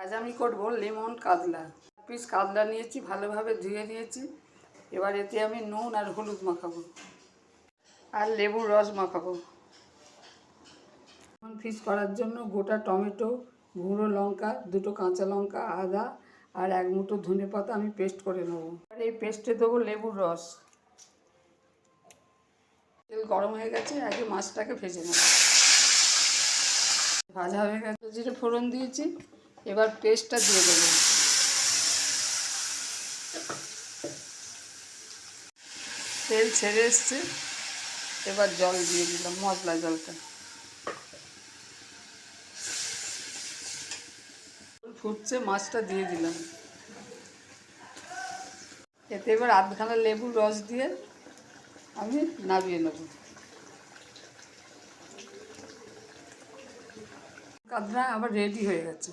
আজ আমি করব লেমন কাতলা। পিস কাতলা নিয়েছি, ভালোভাবে ধুয়ে নিয়েছি। এবার এতে আমি নুন আর হলুদ মাখাবো আর লেবুর রস মাখাবো। লেমন ফিশ করার জন্য গোটা টমেটো, গুঁড়ো লঙ্কা, দুটো কাঁচা লঙ্কা, আদা আর এক মুঠো ধনেপাতা আমি পেস্ট করে নেবো। আর এই পেস্টে দেবো লেবুর রস। তেল গরম হয়ে গেছে, আগে মাছটাকে ভেজে নেব। ভাজা হয়ে গেছে, জিরে ফোড়ন দিয়েছি। এবার পেস্টটা দিয়ে দেবো। তেল ছেড়ে এসছে, এবার জল দিয়ে দিলাম, মশলা জলটা। ফুটছে, মাছটা দিয়ে দিলাম। এতে এবার আধখানা লেবুর রস দিয়ে আমি নামিয়ে নেব। কাতলা আবার রেডি হয়ে গেছে।